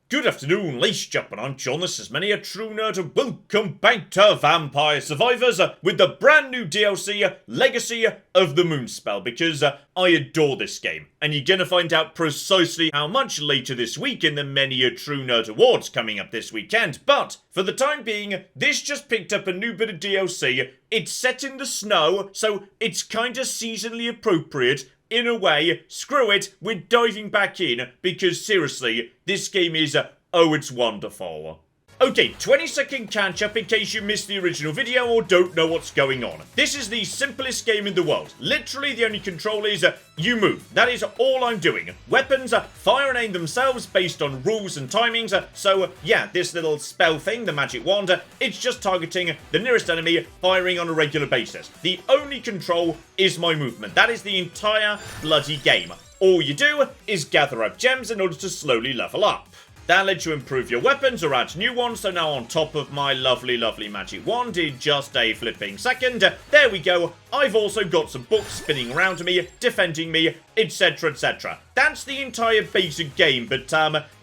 Good afternoon, ladies and gentlemen, I'm John, this is Many a True Nerd, and welcome back to Vampire Survivors with the brand new DLC, Legacy of the Moonspell, because I adore this game, and you're gonna find out precisely how much later this week in the Many a True Nerd Awards coming up this weekend, but for the time being, this just picked up a new bit of DLC. It's set in the snow, so it's kinda seasonally appropriate. In a way, screw it, we're diving back in, because seriously, this game is, it's wonderful. Okay, 20-second catch-up in case you missed the original video or don't know what's going on. This is the simplest game in the world. Literally, the only control is, you move. That is all I'm doing. Weapons fire and aim themselves based on rules and timings, so yeah, this little spell thing, the magic wand, it's just targeting the nearest enemy, firing on a regular basis. The only control is my movement. That is the entire bloody game. All you do is gather up gems in order to slowly level up. That lets you improve your weapons or add new ones, so now on top of my lovely magic wand in just a flipping second, there we go, I've also got some books spinning around me, defending me, etc, etc. That's the entire basic game, but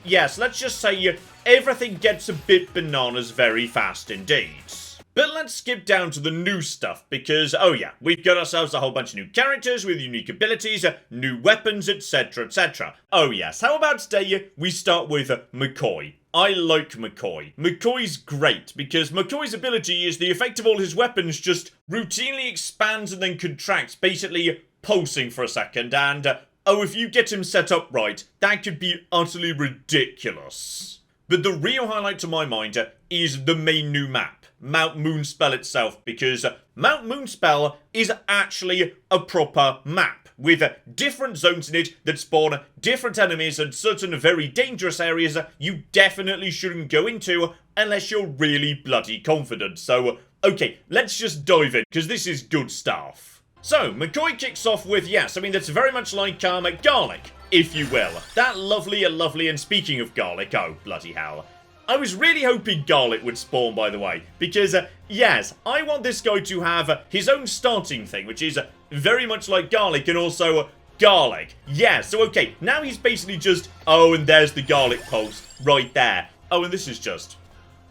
yes, let's just say everything gets a bit bananas very fast indeed. But let's skip down to the new stuff, because, oh yeah, we've got ourselves a whole bunch of new characters with unique abilities, new weapons, etc, etc. Oh yes, how about today we start with McCoy. I like McCoy. McCoy's great, because McCoy's ability is the effect of all his weapons just routinely expands and then contracts, basically pulsing for a second, and, if you get him set up right, that could be utterly ridiculous. But the real highlight to my mind is the main new map. Mount Moonspell itself, because Mount Moonspell is actually a proper map with different zones in it that spawn different enemies and certain very dangerous areas you definitely shouldn't go into unless you're really bloody confident. So, okay, let's just dive in, because this is good stuff. So, McCoy kicks off with, yes, I mean, that's very much like garlic, if you will. That lovely, and speaking of garlic, oh, bloody hell. I was really hoping garlic would spawn, by the way, because, yes, I want this guy to have his own starting thing, which is very much like garlic and also garlic. Yeah, so okay, now he's basically just, and there's the garlic pulse right there. And this is just,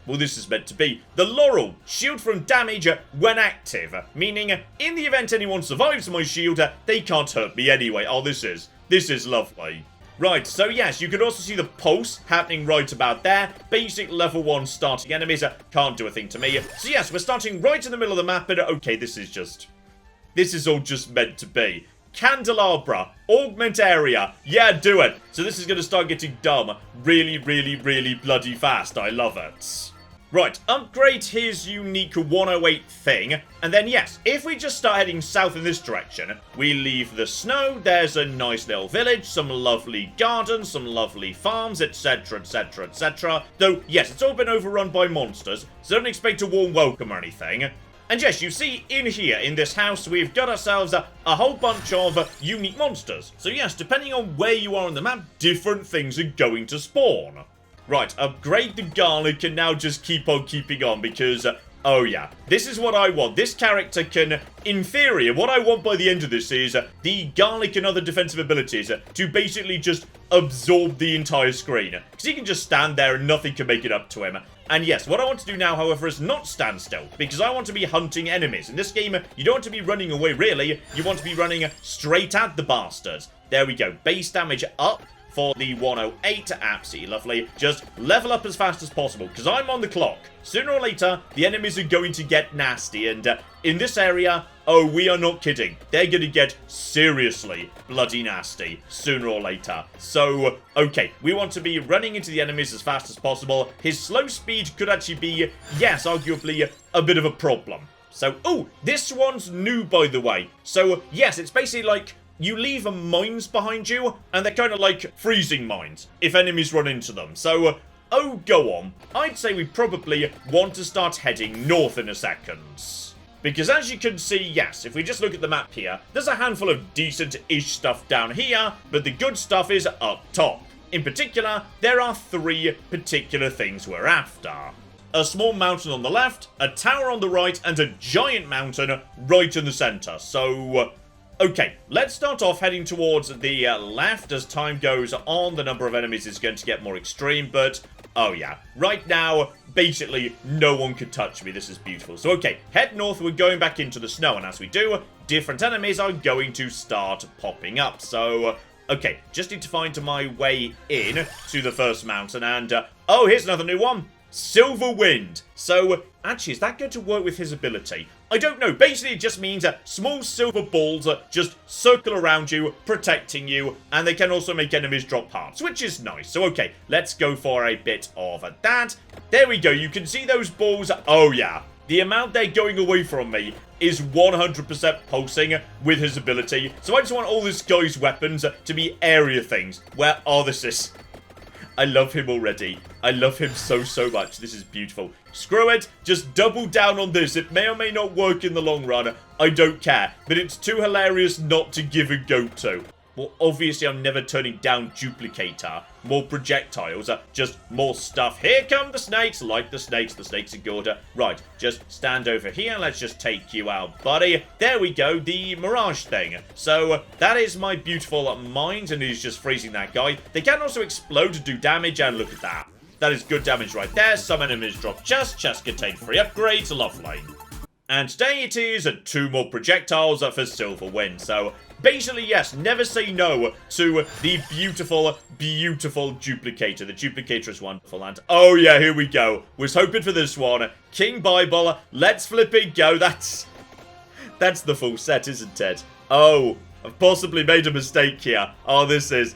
well, this is meant to be the Laurel, shield from damage when active, meaning in the event anyone survives my shield, they can't hurt me anyway. Oh, this is lovely. Right, so yes, you can also see the pulse happening right about there. Basic level 1 starting enemies can't do a thing to me. So yes, we're starting right in the middle of the map, and okay, this is all just meant to be. Candelabra, augment area, yeah, do it. So this is going to start getting dumb really bloody fast. I love it. Right, upgrade his unique 108 thing, and then yes, if we just start heading south in this direction, we leave the snow, there's a nice little village, some lovely gardens, some lovely farms, etc, etc, etc. Though, yes, it's all been overrun by monsters, so don't expect a warm welcome or anything. And yes, you see, in here, in this house, we've got ourselves a whole bunch of unique monsters. So yes, depending on where you are on the map, different things are going to spawn. Right, upgrade the garlic and now just keep on keeping on because, oh yeah, this is what I want. This character can, in theory, what I want by the end of this is the garlic and other defensive abilities to basically just absorb the entire screen. Because he can just stand there and nothing can make it up to him. And yes, what I want to do now, however, is not stand still, because I want to be hunting enemies. In this game, you don't want to be running away, really. You want to be running straight at the bastards. There we go. Base damage up. For the 108, absolutely lovely. Just level up as fast as possible, because I'm on the clock. Sooner or later, the enemies are going to get nasty, and in this area, we are not kidding. They're going to get seriously bloody nasty sooner or later. So, okay, we want to be running into the enemies as fast as possible. His slow speed could actually be, yes, arguably a bit of a problem. So, this one's new, by the way. So, yes, it's basically like you leave mines behind you, and they're kind of like freezing mines if enemies run into them. So, go on. I'd say we probably want to start heading north in a second. Because as you can see, yes, if we just look at the map here, there's a handful of decent-ish stuff down here, but the good stuff is up top. In particular, there are 3 particular things we're after. A small mountain on the left, a tower on the right, and a giant mountain right in the center. So, Okay, let's start off heading towards the left. As time goes on, the number of enemies is going to get more extreme, but oh yeah, right now, basically, no one can touch me. This is beautiful. So, okay, head north. We're going back into the snow, and as we do, different enemies are going to start popping up. So, okay, just need to find my way in to the first mountain, and, oh, here's another new one. Silver Wind. So, actually, is that going to work with his ability? I don't know. Basically, it just means small silver balls just circle around you, protecting you, and they can also make enemies drop hearts, which is nice. So, okay, let's go for a bit of that. There we go. You can see those balls. Oh, yeah. The amount they're going away from me is 100% pulsing with his ability. So, I just want all this guy's weapons to be area things. Where, oh, this is... I love him already. I love him so, so much. This is beautiful. Screw it. Just double down on this. It may or may not work in the long run. I don't care. But it's too hilarious not to give a go to. Well, obviously, I'm never turning down Duplicator. More projectiles. Just more stuff. Here come the snakes. Like the snakes. The snakes are good. Right. Just stand over here. Let's just take you out, buddy. There we go. The Mirage thing. So, that is my beautiful mind. And he's just freezing that guy. They can also explode to do damage. And look at that. That is good damage right there. Some enemies drop chests. Chests contain free upgrades. Lovely. And today it is 2 more projectiles for Silver Wind. So, basically, yes, never say no to the beautiful, beautiful Duplicator. The Duplicator is wonderful. And, oh yeah, here we go. Was hoping for this one. King Bible, let's flip it go. That's the full set, isn't it? Oh, I've possibly made a mistake here. Oh, this is,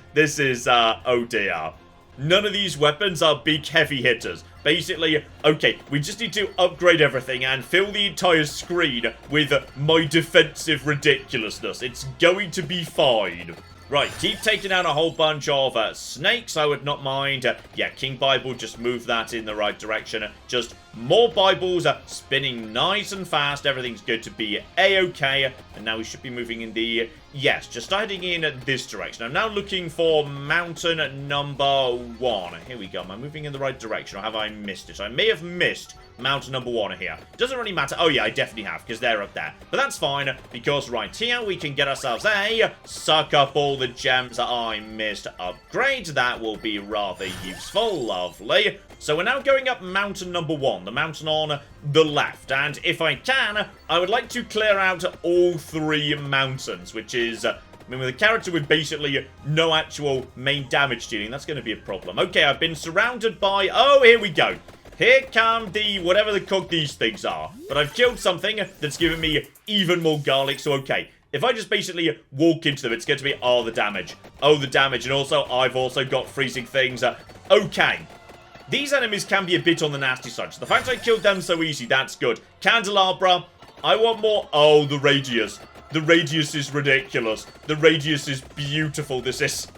oh dear. None of these weapons are big heavy hitters. Basically, okay, we just need to upgrade everything and fill the entire screen with my defensive ridiculousness. It's going to be fine. Right, keep taking out a whole bunch of snakes. I would not mind. Yeah, King Bible, just move that in the right direction. Just more Bibles spinning nice and fast. Everything's going to be A-okay. And now we should be moving in the... Yes, just heading in this direction. I'm now looking for mountain number 1. Here we go. Am I moving in the right direction or have I missed it? I may have missed mountain number 1 here. Doesn't really matter. Oh, yeah, I definitely have because they're up there. But that's fine because right here we can get ourselves a suck up all the gems that I missed upgrade. That will be rather useful. Lovely. So we're now going up mountain number 1, the mountain on the left. And if I can, I would like to clear out all 3 mountains, which is... I mean, with a character with basically no actual main damage dealing, that's going to be a problem. Okay, I've been surrounded by... Oh, here we go. Here come the... whatever the cook these things are. But I've killed something that's given me even more garlic, so okay. If I just basically walk into them, it's going to be... Oh, the damage. Oh, the damage. And also, I've also got freezing things. Okay. These enemies can be a bit on the nasty side. So the fact I killed them so easy, that's good. Candelabra. I want more... Oh, the radius. The radius is ridiculous. The radius is beautiful. This is...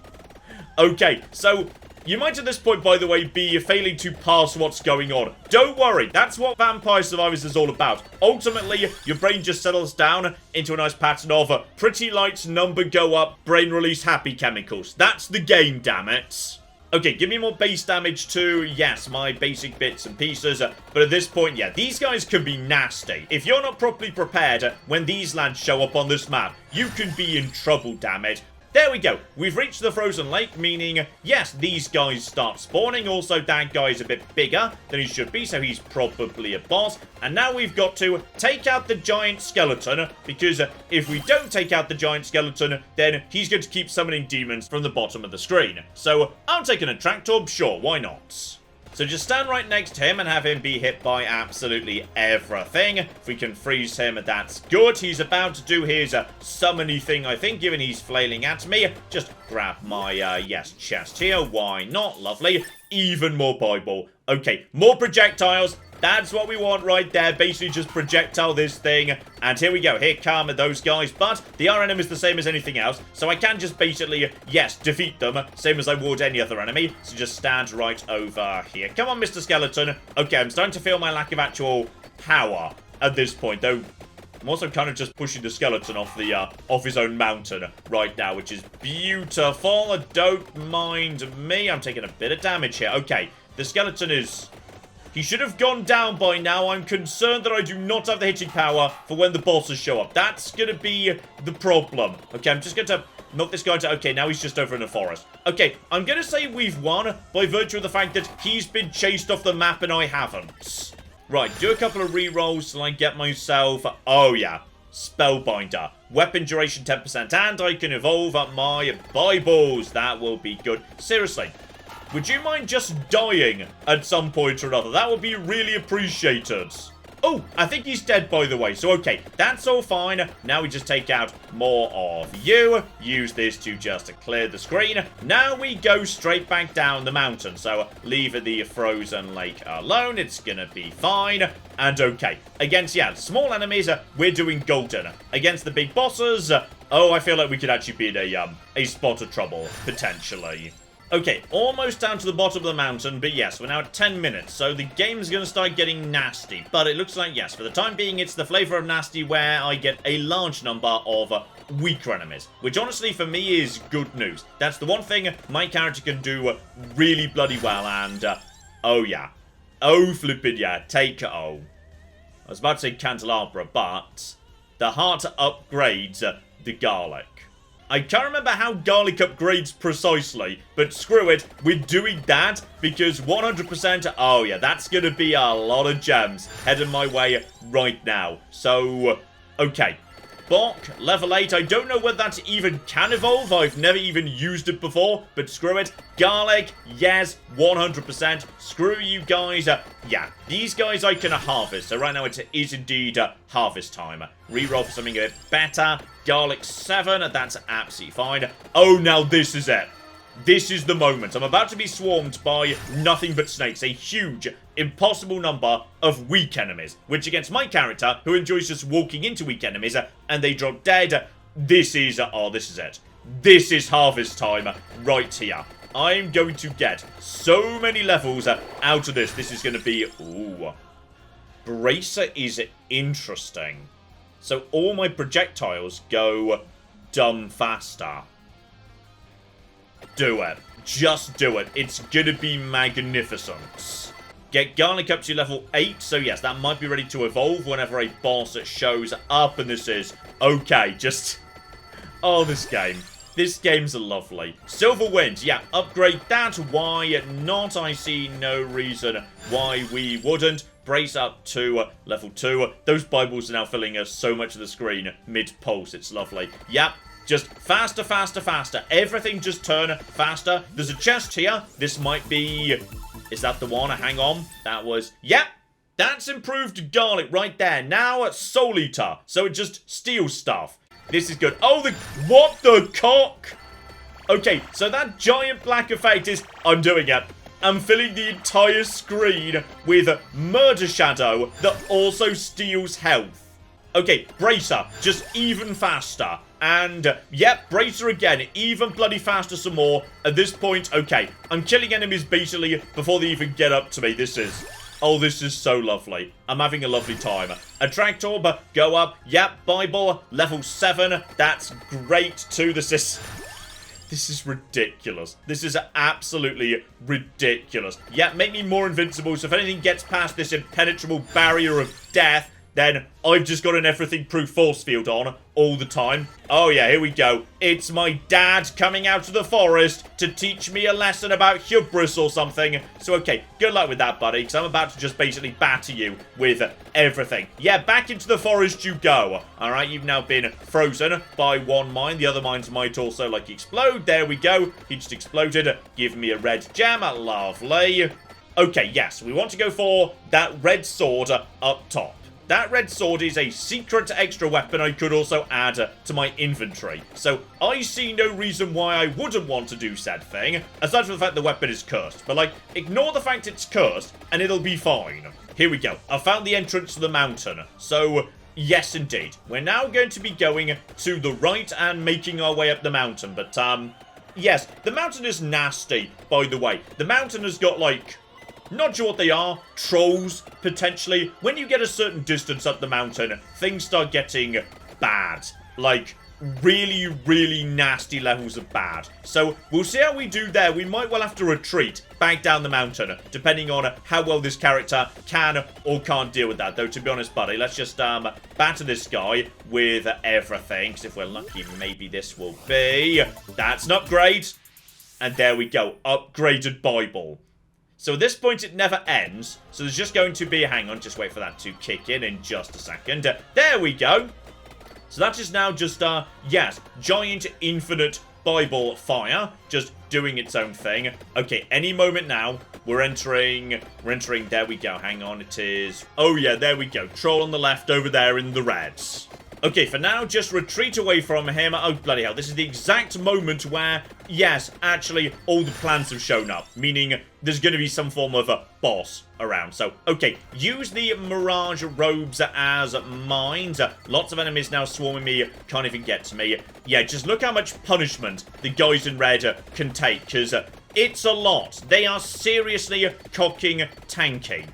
Okay, so... You might at this point, by the way, be failing to pass what's going on. Don't worry, that's what Vampire Survivors is all about. Ultimately, your brain just settles down into a nice pattern of pretty lights, number go up, brain release happy chemicals. That's the game, damn it. Okay, give me more base damage too. Yes, my basic bits and pieces. But at this point, yeah, these guys can be nasty. If you're not properly prepared when these lads show up on this map, you can be in trouble, damn it. There we go. We've reached the frozen lake, meaning, yes, these guys start spawning. Also, that guy's a bit bigger than he should be, so he's probably a boss. And now we've got to take out the giant skeleton, because if we don't take out the giant skeleton, then he's going to keep summoning demons from the bottom of the screen. So, I'm taking a tractor, sure, why not? So just stand right next to him and have him be hit by absolutely everything. If we can freeze him, that's good. He's about to do his summony thing, I think, given he's flailing at me. Just grab my, yes, chest here. Why not? Lovely. Even more Bible. Okay, more projectiles. That's what we want right there. Basically just projectile this thing. And here we go. Here come those guys. But the RNM is the same as anything else. So I can just basically, yes, defeat them. Same as I would any other enemy. So just stand right over here. Come on, Mr. Skeleton. Okay, I'm starting to feel my lack of actual power at this point. Though I'm also kind of just pushing the skeleton off the off his own mountain right now, which is beautiful. Don't mind me. I'm taking a bit of damage here. Okay, the skeleton is... He should have gone down by now. I'm concerned that I do not have the hitting power for when the bosses show up. That's going to be the problem. Okay, I'm just going to knock this guy down. Okay, now he's just over in the forest. Okay, I'm going to say we've won by virtue of the fact that he's been chased off the map and I haven't. Right, do a couple of rerolls till I get myself... Oh, yeah. Spellbinder. Weapon duration 10%. And I can evolve up my Bibles. That will be good. Seriously. Would you mind just dying at some point or another? That would be really appreciated. Oh, I think he's dead, by the way. So, okay, that's all fine. Now we just take out more of you. Use this to just clear the screen. Now we go straight back down the mountain. So, leave the frozen lake alone. It's gonna be fine. And okay, against, yeah, small enemies, we're doing golden. Against the big bosses, oh, I feel like we could actually be in a spot of trouble, potentially. Okay, almost down to the bottom of the mountain, but yes, we're now at 10 minutes, so the game's going to start getting nasty. But it looks like, yes, for the time being, it's the flavor of nasty where I get a large number of weaker enemies, which honestly for me is good news. That's the one thing my character can do really bloody well, and, oh yeah. Oh flippin' yeah, take, oh. I was about to say candelabra, but the heart upgrades the garlic. I can't remember how garlic upgrades precisely, but screw it, we're doing that because 100%, oh yeah, that's going to be a lot of gems heading my way right now. So, okay. Bok, level 8, I don't know whether that even can evolve, I've never even used it before, but screw it. Garlic, yes, 100%. Screw you guys, yeah, these guys I can harvest, so right now it is indeed harvest time. Reroll for something a bit better. Garlic 7, that's absolutely fine. Oh, now this is it. This is the moment. I'm about to be swarmed by nothing but snakes. A huge, impossible number of weak enemies. Which against my character, who enjoys just walking into weak enemies, and they drop dead, this is, oh, this is it. This is harvest time right here. I'm going to get so many levels out of this. This is going to be, ooh. Bracer is interesting. So all my projectiles go dumb faster. Do it. Just do it. It's gonna be magnificent. Get garlic up to level 8. So yes, that might be ready to evolve whenever a boss shows up. And this is okay. Just, oh, this game. This game's lovely. Silver Wind, yeah, upgrade that. Why not? I see no reason why we wouldn't. Brace up to level 2. Those Bibles are now filling us so much of the screen mid-pulse. It's lovely. Yep. Just faster, faster, faster. Everything just turn faster. There's a chest here. This might be... Is that the one? Hang on. That was... Yep. That's improved garlic right there. Now Soul Eater. So it just steals stuff. This is good. Oh, the... What the cock? Okay, so that giant black effect is... I'm doing it. I'm filling the entire screen with Murder Shadow that also steals health. Okay, Bracer, just even faster. And, yep, Bracer again, even bloody faster some more. At this point, okay, I'm killing enemies basically before they even get up to me. This is, oh, this is so lovely. I'm having a lovely time. Attract Orb, go up. Yep, Bible, level 7. That's great too. This is ridiculous. This is absolutely ridiculous. Yeah, make me more invincible, so if anything gets past this impenetrable barrier of death, then I've just got an everything-proof force field on all the time. Oh yeah, here we go. It's my dad coming out of the forest to teach me a lesson about hubris or something. So okay, good luck with that, buddy, because I'm about to just basically batter you with everything. Yeah, back into the forest you go. Alright, you've now been frozen by one mine. The other mines might also, like, explode. There we go. He just exploded. Give me a red gem. Lovely. Okay, yes, we want to go for that red sword up top. That red sword is a secret extra weapon I could also add to my inventory. So I see no reason why I wouldn't want to do said thing, aside from the fact the weapon is cursed. But like, ignore the fact it's cursed and it'll be fine. Here we go. I found the entrance to the mountain. So yes, indeed. We're now going to be going to the right and making our way up the mountain. But yes, the mountain is nasty, by the way. The mountain has got like... Not sure what they are. Trolls, potentially. When you get a certain distance up the mountain, things start getting bad. Like, really, really nasty levels of bad. So we'll see how we do there. We might well have to retreat back down the mountain, depending on how well this character can or can't deal with that. Though, to be honest, buddy, let's just batter this guy with everything. Because if we're lucky, maybe this will be... That's an upgrade. And there we go. Upgraded Bible. So at this point, it never ends. So there's just going to be... Hang on, just wait for that to kick in just a second. There we go. So that is now just, yes, giant infinite Bible fire, just doing its own thing. Okay, any moment now, we're entering, there we go, hang on, it is, oh yeah, there we go, troll on the left over there in the reds. Okay, for now, just retreat away from him. Oh, bloody hell. This is the exact moment where, yes, actually, all the plans have shown up. Meaning, there's going to be some form of a boss around. So, okay, use the Mirage robes as mines. Lots of enemies now swarming me. Can't even get to me. Yeah, just look how much punishment the guys in red can take. Because it's a lot. They are seriously cocking tanky.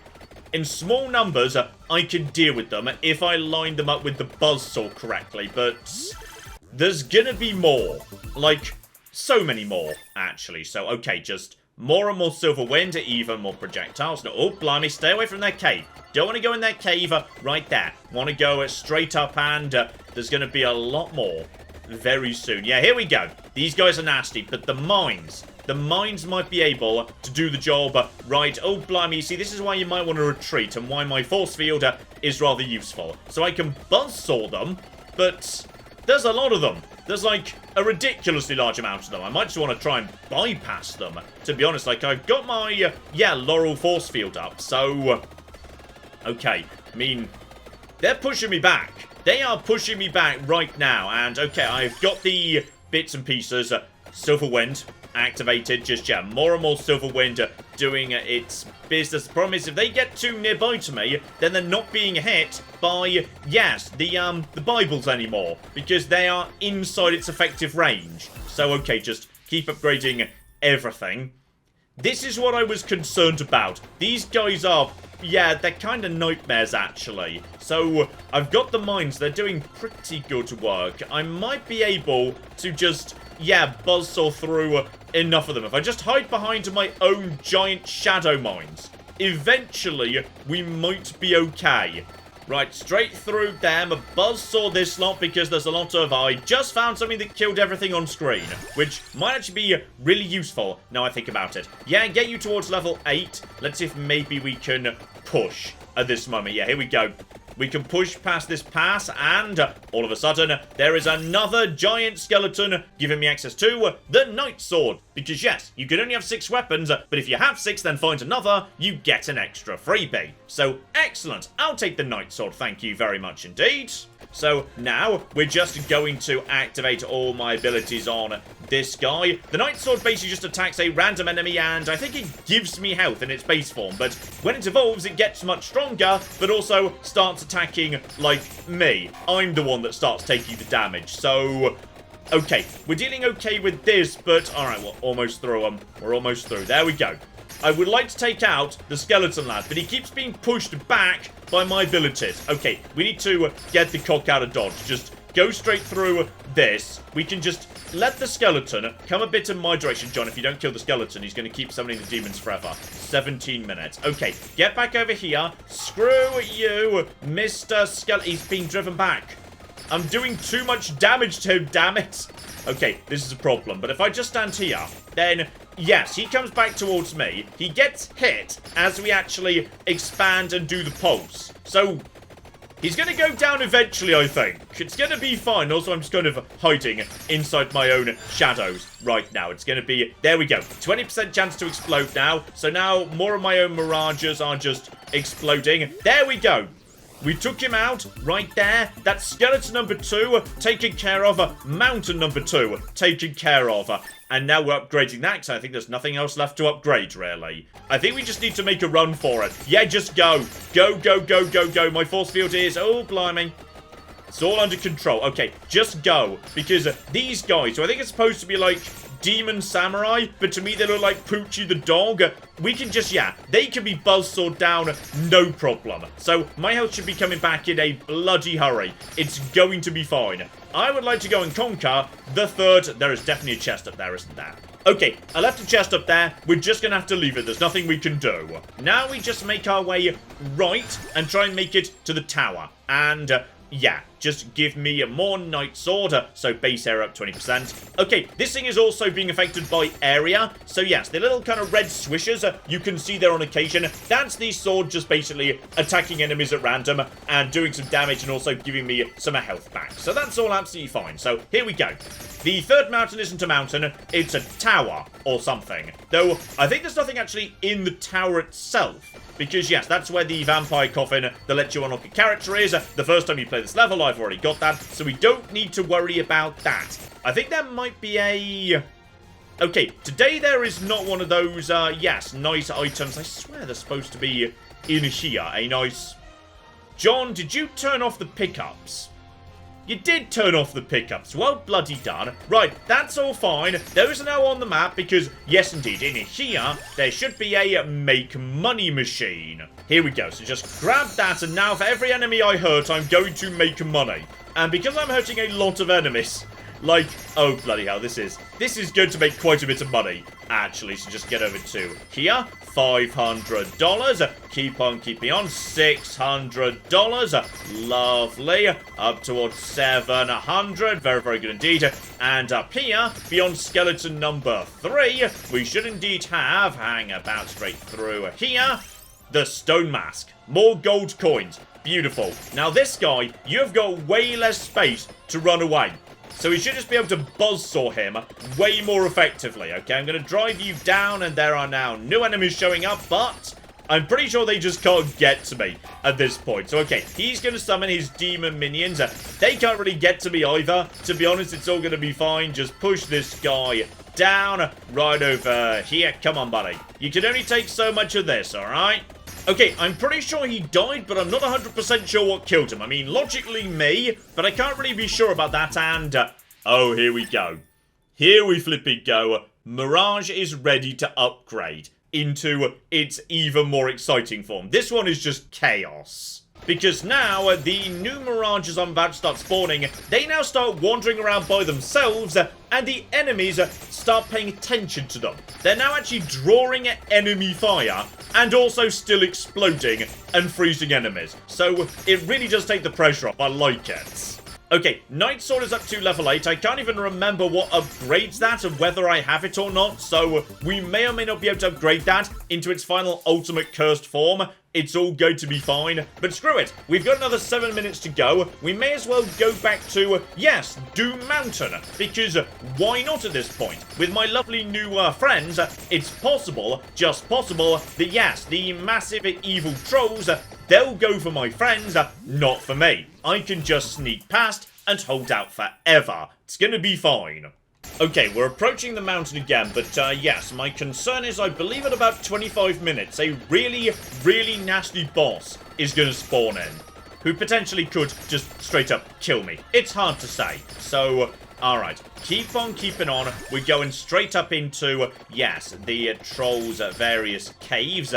In small numbers, I can deal with them if I line them up with the buzzsaw correctly, but there's gonna be more. Like, so many more, actually. So, okay, just more and more silver wind, even more projectiles. No, oh, blimey, stay away from their cave. Don't want to go in their cave right there. Want to go straight up, and there's gonna be a lot more very soon. Yeah, here we go. These guys are nasty, but the mines might be able to do the job right. Oh, blimey, you see, this is why you might want to retreat and why my force field is rather useful. So I can buzzsaw them, but there's a lot of them. There's, like, a ridiculously large amount of them. I might just want to try and bypass them, to be honest. Like, I've got my, yeah, Laurel force field up, so... Okay, I mean, they're pushing me back. They are pushing me back right now, and, okay, I've got the bits and pieces. Silver Wind activated, just, yeah, more and more Silver Wind doing its business. The problem is, if they get too nearby to me, then they're not being hit by, yes, the Bibles anymore, because they are inside its effective range. So, okay, just keep upgrading everything. This is what I was concerned about. These guys are, yeah, they're kind of nightmares, actually. So, I've got the mines. They're doing pretty good work. I might be able to just, yeah, buzzsaw through enough of them. If I just hide behind my own giant shadow mines, eventually, we might be okay. Right, straight through them, buzzsaw this lot because there's a lot of... I just found something that killed everything on screen, which might actually be really useful now I think about it. Yeah, get you towards level 8. Let's see if maybe we can push at this moment. Yeah, here we go. We can push past this pass, and all of a sudden, there is another giant skeleton giving me access to the Night Sword. Because yes, you can only have 6 weapons, but if you have 6, then find another, you get an extra freebie. So, excellent. I'll take the Night Sword, thank you very much indeed. So, now, we're just going to activate all my abilities on this guy. The Night Sword basically just attacks a random enemy, and I think it gives me health in its base form. But when it evolves, it gets much stronger, but also starts attacking, like, me. I'm the one that starts taking the damage, so... Okay, we're dealing okay with this, but... Alright, we're almost through them. We're almost through. There we go. I would like to take out the skeleton lad, but he keeps being pushed back by my abilities. Okay, we need to get the cock out of dodge. Just go straight through this. We can just let the skeleton come a bit in my direction. John, if you don't kill the skeleton, he's going to keep summoning the demons forever. 17 minutes. Okay, get back over here. Screw you, Mr. Skeleton. He's being driven back. I'm doing too much damage to him, damn it. Okay, this is a problem. But if I just stand here, then... Yes, he comes back towards me. He gets hit as we actually expand and do the pulse. So, he's going to go down eventually, I think. It's going to be fine. Also, I'm just kind of hiding inside my own shadows right now. It's going to be... There we go. 20% chance to explode now. So now, more of my own mirages are just exploding. There we go. We took him out right there. That's skeleton number 2 taken care of. Mountain number 2 taken care of. And now we're upgrading that because I think there's nothing else left to upgrade, really. I think we just need to make a run for it. Yeah, just go. Go, go, go, go, go. My force field is... Oh, blimey. It's all under control. Okay, just go. Because these guys, so I think it's supposed to be like demon samurai, but to me they look like Poochie the dog. We can just, they can be buzzsawed down, no problem. So my health should be coming back in a bloody hurry. It's going to be fine. I would like to go and conquer the third. There is definitely a chest up there, isn't there? Okay, I left a chest up there. We're just going to have to leave it. There's nothing we can do. Now we just make our way right and try and make it to the tower. And, just give me a more knight sword. So base area up 20%. Okay, this thing is also being affected by area. So yes, the little kind of red swishers you can see there on occasion. That's the sword just basically attacking enemies at random and doing some damage and also giving me some health back. So that's all absolutely fine. So here we go. The third mountain isn't a mountain, it's a tower or something. Though I think there's nothing actually in the tower itself. Because, yes, that's where the vampire coffin that lets you unlock a character is. The first time you play this level, I've already got that. So we don't need to worry about that. I think there might be a... Okay, today there is not one of those, nice items. I swear they're supposed to be in here. A nice... John, did you turn off the pickups? You did turn off the pickups. Well bloody done. Right, that's all fine. Those are now on the map because, yes indeed, in here, there should be a make money machine. Here we go. So just grab that, and now for every enemy I hurt, I'm going to make money. And because I'm hurting a lot of enemies, like, oh bloody hell, this is going to make quite a bit of money, actually. So just get over to here. $500. Keep on keeping on. $600. Lovely. Up towards 700. Very, very good indeed. And up here, beyond skeleton number 3, we should indeed have, hang about straight through here, the stone mask. More gold coins. Beautiful. Now this guy, you've got way less space to run away. So we should just be able to buzzsaw him way more effectively, okay? I'm going to drive you down, and there are now new enemies showing up, but I'm pretty sure they just can't get to me at this point. So, okay, he's going to summon his demon minions. They can't really get to me either. To be honest, it's all going to be fine. Just push this guy down right over here. Come on, buddy. You can only take so much of this, all right? Okay, I'm pretty sure he died, but I'm not 100% sure what killed him. I mean, logically me, but I can't really be sure about that, and... oh, here we go. Here we flipping go. Mirage is ready to upgrade into its even more exciting form. This one is just chaos. Because now, the new Mirages I'm about to start spawning, they now start wandering around by themselves, and the enemies start paying attention to them. They're now actually drawing enemy fire, and also still exploding and freezing enemies. So, it really does take the pressure off. I like it. Okay, Knight Sword is up to level 8. I can't even remember what upgrades that and whether I have it or not, so we may or may not be able to upgrade that into its final ultimate cursed form. It's all going to be fine, but screw it. We've got another 7 minutes to go. We may as well go back to, yes, Doom Mountain, because why not at this point? With my lovely new friends, it's possible, just possible, that yes, the massive evil trolls, they'll go for my friends, not for me. I can just sneak past and hold out forever. It's gonna be fine. Okay, we're approaching the mountain again, but yes, my concern is I believe at about 25 minutes, a really, really nasty boss is gonna spawn in, who potentially could just straight up kill me. It's hard to say. So, alright, keep on keeping on. We're going straight up into, yes, the trolls' various caves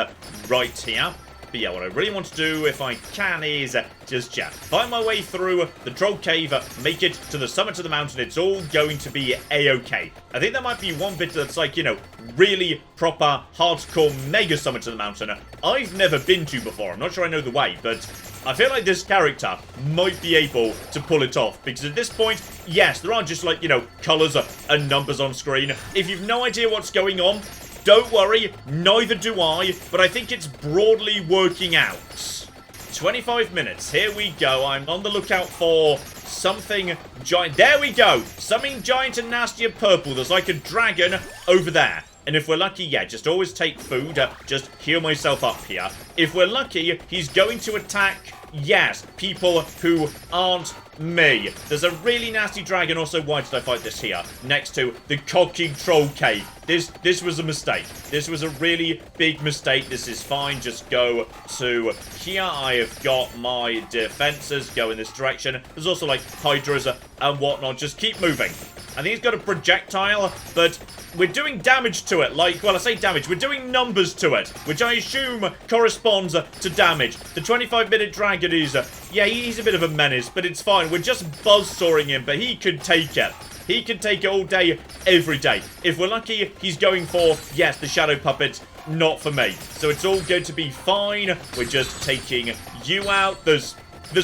right here. But yeah, what I really want to do, if I can, is just, find my way through the troll cave, make it to the summit of the mountain. It's all going to be a-okay. I think there might be one bit that's like, you know, really proper, hardcore mega summit of the mountain I've never been to before. I'm not sure I know the way, but I feel like this character might be able to pull it off. Because at this point, yes, there are just like, you know, colours and numbers on screen. If you've no idea what's going on, don't worry, neither do I, but I think it's broadly working out. 25 minutes, here we go. I'm on the lookout for something giant. There we go! Something giant and nasty and purple. There's like a dragon over there. And if we're lucky, yeah, just always take food. Just heal myself up here. If we're lucky, he's going to attack, yes, people who aren't me. There's a really nasty dragon. Also, why did I fight this here? Next to the cocking troll cave. This was a mistake. This was a really big mistake. This is fine. Just go to here. I have got my defenses. Go in this direction. There's also like hydras and whatnot. Just keep moving. I think he's got a projectile, but we're doing damage to it. Like, well, I say damage. We're doing numbers to it, which I assume corresponds to damage. The 25-minute dragon is, yeah, he's a bit of a menace, but it's fine. We're just buzzsawing him, but he can take it. He can take it all day, every day. If we're lucky, he's going for, yes, the shadow puppets, not for me. So it's all going to be fine. We're just taking you out. There's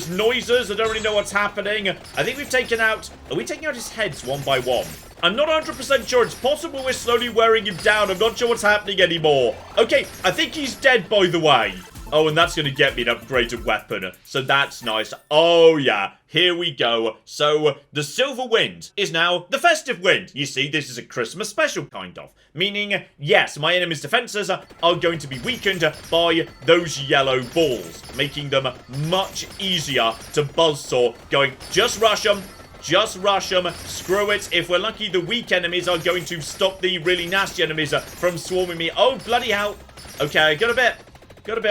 noises. I don't really know what's happening. I think we've taken out... Are we taking out his heads one by one? I'm not 100% sure. It's possible we're slowly wearing him down. I'm not sure what's happening anymore. Okay, I think he's dead, by the way. Oh, and that's going to get me an upgraded weapon. So that's nice. Oh, yeah. Here we go. So, the Silver Wind is now the Festive Wind. You see, this is a Christmas special, kind of. Meaning, yes, my enemy's defenses are going to be weakened by those yellow balls, making them much easier to buzzsaw. Going, just rush them. Just rush them. Screw it. If we're lucky, the weak enemies are going to stop the really nasty enemies from swarming me. Oh, bloody hell. Okay, I got a bit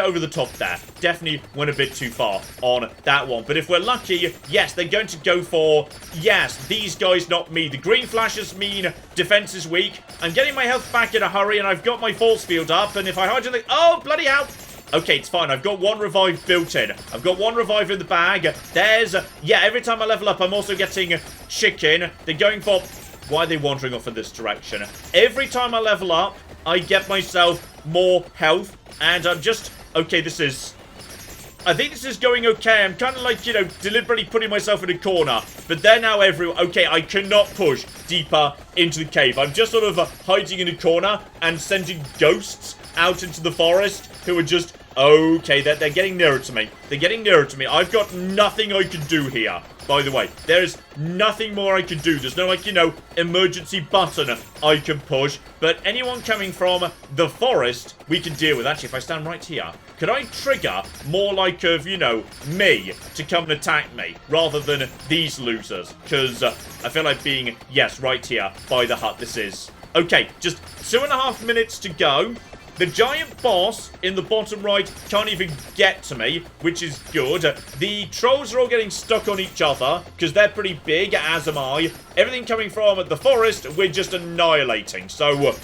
over the top there. Definitely went a bit too far on that one. But if we're lucky, yes, they're going to go for, yes, these guys, not me. The green flashes mean defense is weak. I'm getting my health back in a hurry, and I've got my force field up. And if I hide it, oh, bloody hell. Okay, it's fine. I've got one revive built in. I've got one revive in the bag. There's, yeah, every time I level up, I'm also getting chicken. They're going for, why are they wandering off in this direction? Every time I level up, I get myself more health. And I'm just... Okay, this is... I think this is going okay. I'm kind of like, you know, deliberately putting myself in a corner. But they're now everywhere. Okay, I cannot push deeper into the cave. I'm just sort of hiding in a corner and sending ghosts out into the forest who are just... Okay, they're getting nearer to me. They're getting nearer to me. I've got nothing I can do here, by the way. There's nothing more I can do. There's no, like, you know, emergency button I can push. But anyone coming from the forest, we can deal with. Actually, if I stand right here, could I trigger more like of, you know, me to come and attack me rather than these losers? Because I feel like being, yes, right here by the hut. This is. Okay, just 2.5 minutes to go. The giant boss in the bottom right can't even get to me, which is good. The trolls are all getting stuck on each other, because they're pretty big, as am I. Everything coming from the forest, we're just annihilating. So,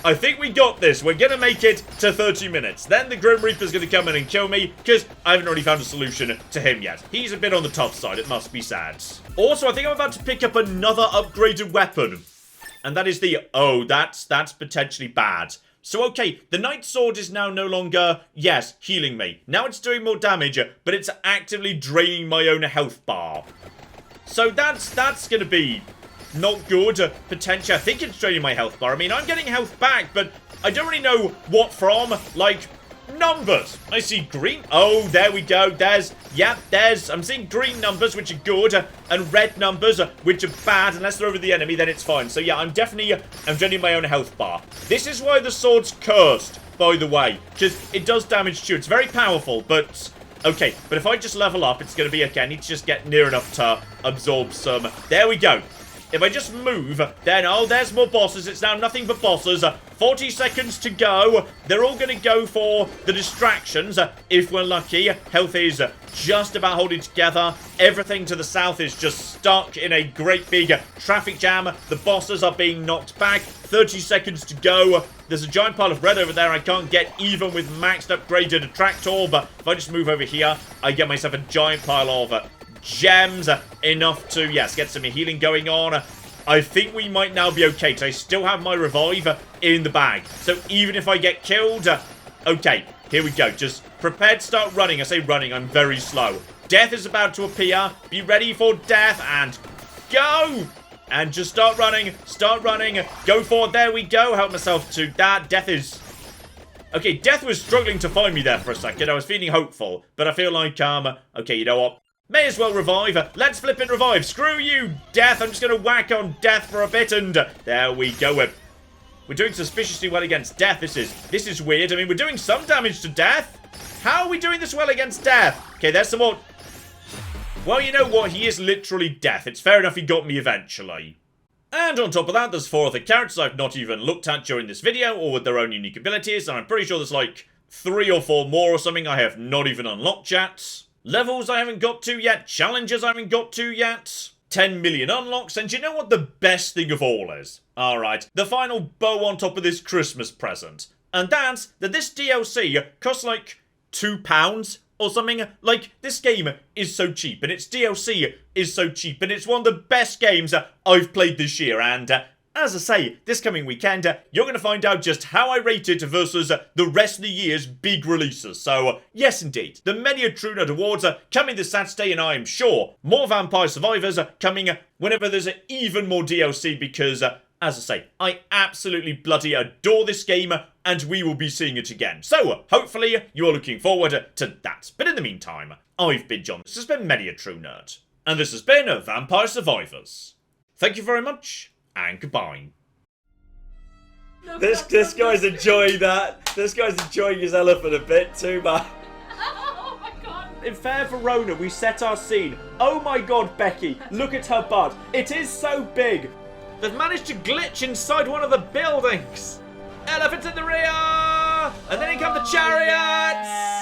I think we got this. We're going to make it to 30 minutes. Then the Grim Reaper's going to come in and kill me, because I haven't really found a solution to him yet. He's a bit on the tough side, it must be sad. Also, I think I'm about to pick up another upgraded weapon. And that is the... Oh, that's potentially bad. So, okay, the Knight Sword is now no longer, yes, healing me. Now it's doing more damage, but it's actively draining my own health bar. So that's going to be not good, potentially. I think it's draining my health bar. I mean, I'm getting health back, but I don't really know what from. Like, numbers. I see green. Oh, there we go. I'm seeing green numbers, which are good, and red numbers, which are bad. Unless they're over the enemy, then it's fine. So yeah, I'm draining my own health bar. This is why the sword's cursed, by the way, because it does damage too. It's very powerful, but okay. But if I just level up, it's going to be okay. I need to just get near enough to absorb some. There we go. If I just move, then, oh, there's more bosses. It's now nothing but bosses. 40 seconds to go. They're all going to go for the distractions, if we're lucky. Health is just about holding together. Everything to the south is just stuck in a great big traffic jam. The bosses are being knocked back. 30 seconds to go. There's a giant pile of red over there I can't get even with maxed upgraded attractor. But if I just move over here, I get myself a giant pile of gems, enough to, yes, get some healing going on. I think we might now be okay, because I still have my revive in the bag. So even if I get killed, okay, here we go. Just prepare to start running. I say running, I'm very slow. Death is about to appear. Be ready for death, and go! And just start running, go forward, there we go. Help myself to that. Death is... Okay, Death was struggling to find me there for a second. I was feeling hopeful, but I feel like, okay, you know what? May as well revive. Let's flip and revive. Screw you, Death. I'm just going to whack on Death for a bit, and there we go. We're doing suspiciously well against Death. This is weird. I mean, we're doing some damage to Death. How are we doing this well against Death? Okay, there's some more. Well, you know what? He is literally Death. It's fair enough he got me eventually. And on top of that, there's 4 other characters I've not even looked at during this video, or with their own unique abilities, and I'm pretty sure there's like 3 or 4 more or something I have not even unlocked yet. Levels I haven't got to yet. Challenges I haven't got to yet. 10 million unlocks, and you know what the best thing of all is? Alright, the final bow on top of this Christmas present. And that's that this DLC costs like £2 or something. Like, this game is so cheap, and its DLC is so cheap, and it's one of the best games I've played this year, and as I say, this coming weekend, you're going to find out just how I rate it versus the rest of the year's big releases. So, yes indeed, the many a True Nerd Awards are coming this Saturday, and I am sure more Vampire Survivors are coming whenever there's even more DLC, because, as I say, I absolutely bloody adore this game, and we will be seeing it again. So, hopefully, you are looking forward to that. But in the meantime, I've been John, this has been Many a True Nerd, and this has been Vampire Survivors. Thank you very much, and goodbye. This guy's enjoying that. This guy's enjoying his elephant a bit too much. Oh my god. In Fair Verona, we set our scene. Oh my god, Becky, look at her butt. It is so big. They've managed to glitch inside one of the buildings. Elephants in the rear! And then in come the chariots!